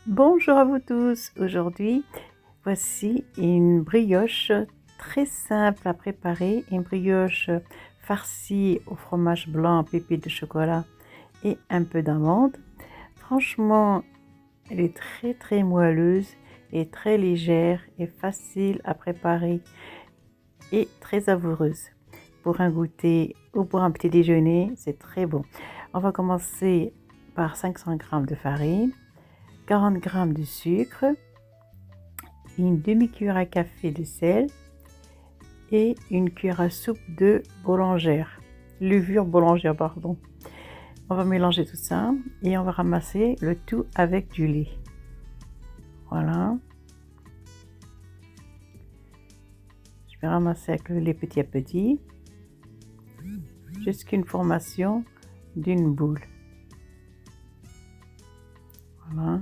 Bonjour à vous tous. Aujourd'hui, voici une brioche très simple à préparer, une brioche farcie au fromage blanc, pépites de chocolat et un peu d'amande. Franchement, elle est très moelleuse et très légère et facile à préparer et très savoureuse. Pour un goûter ou pour un petit déjeuner, c'est très bon. On va commencer par 500 g de farine, 40 g de sucre, une demi-cuillère à café de sel et une cuillère à soupe de levure boulangère, pardon. On va mélanger tout ça et on va ramasser le tout avec du lait. Voilà. Je vais ramasser avec le lait petit à petit jusqu'à une formation d'une boule. Voilà.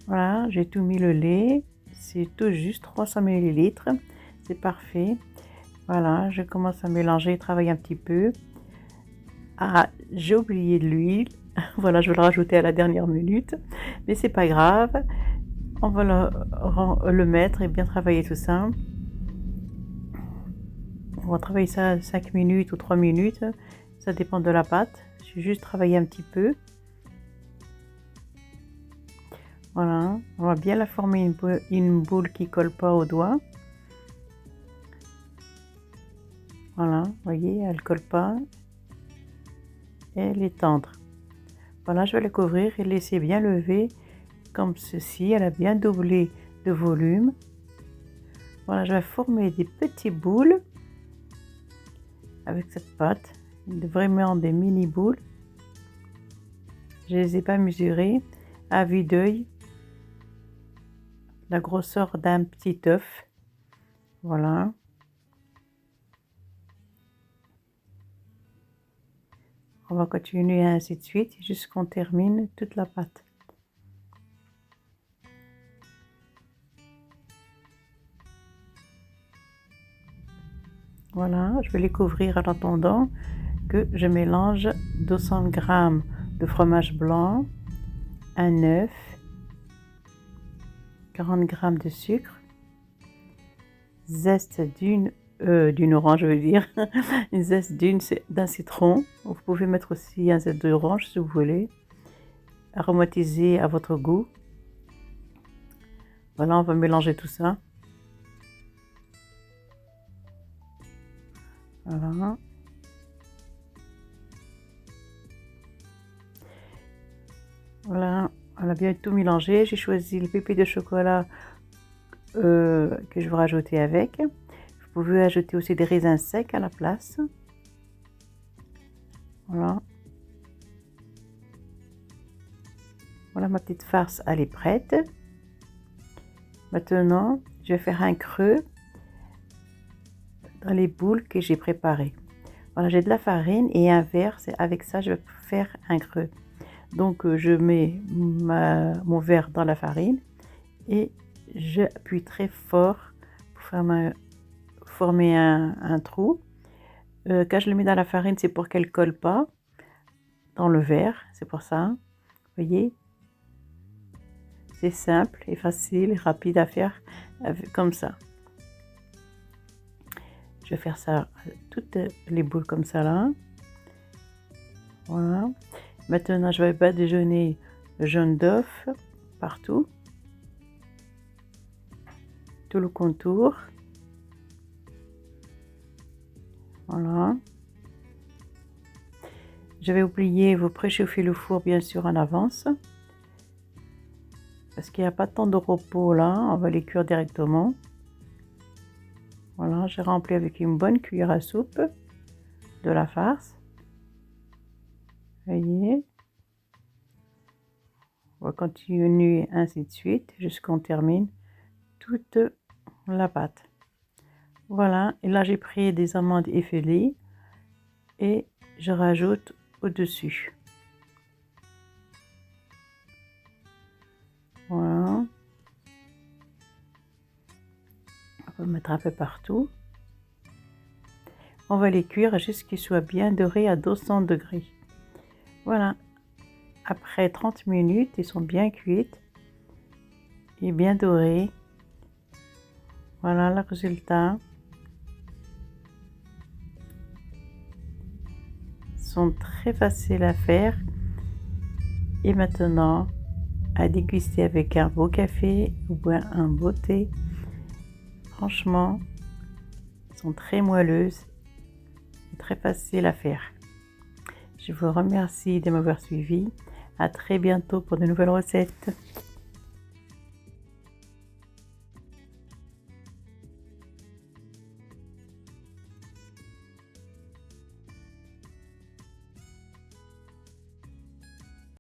Voilà, j'ai tout mis le lait. C'est tout juste 300 ml. C'est parfait. Voilà, je commence à mélanger, travailler un petit peu. Ah, j'ai oublié de l'huile. Voilà, je vais le rajouter à la dernière minute. Mais c'est pas grave. On va le mettre et bien travailler tout ça. On va travailler ça 5 minutes ou 3 minutes. Ça dépend de la pâte. Je vais juste travailler un petit peu. Voilà, on va bien la former une boule qui colle pas au doigt. Voilà, vous voyez, elle colle pas. Et elle est tendre. Voilà, je vais la couvrir et laisser bien lever comme ceci. Elle a bien doublé de volume. Voilà, je vais former des petites boules avec cette pâte, vraiment des mini boules. Je les ai pas mesurées à vue d'œil, la grosseur d'un petit œuf. Voilà. On va continuer ainsi de suite jusqu'on termine toute la pâte. Voilà, je vais les couvrir en attendant que je mélange 200 g de fromage blanc, un œuf, 40 g de sucre, zeste d'une orange, je veux dire, une zeste d'un citron. Vous pouvez mettre aussi un zeste d'orange si vous voulez, aromatisé à votre goût. Voilà, on va mélanger tout ça. Voilà. Voilà, on a bien tout mélangé. J'ai choisi le pépé de chocolat que je vais rajouter avec. Vous pouvez ajouter aussi des raisins secs à la place. Voilà. Voilà, ma petite farce, elle est prête. Maintenant, je vais faire un creux dans les boules que j'ai préparées. Voilà, j'ai de la farine et un verre. C'est avec ça, je vais faire un creux. Donc, je mets mon verre dans la farine et j'appuie très fort pour former un trou. Quand je le mets dans la farine, c'est pour qu'elle ne colle pas dans le verre. C'est pour ça. Vous voyez? C'est simple et facile et rapide à faire comme ça. Je vais faire ça, toutes les boules comme ça là. Voilà. Maintenant, je vais badigeonner le jaune d'œuf partout. Tout le contour. Voilà. J'avais oublié, vous préchauffez le four bien sûr en avance. Parce qu'il n'y a pas tant de repos là, on va les cuire directement. Voilà, j'ai rempli avec une bonne cuillère à soupe de la farce. Vous voyez. On va continuer ainsi de suite jusqu'on termine toute la pâte. Voilà, et là j'ai pris des amandes effilées et je rajoute au-dessus. Voilà. On va mettre un peu partout. On va les cuire jusqu'à ce qu'ils soient bien dorés à 200 degrés. Voilà, après 30 minutes, ils sont bien cuites et bien dorées. Voilà le résultat. Ils sont très faciles à faire. Et maintenant, à déguster avec un beau café ou bien un beau thé. Franchement, elles sont très moelleuses et très faciles à faire. Je vous remercie de m'avoir suivi. À très bientôt pour de nouvelles recettes.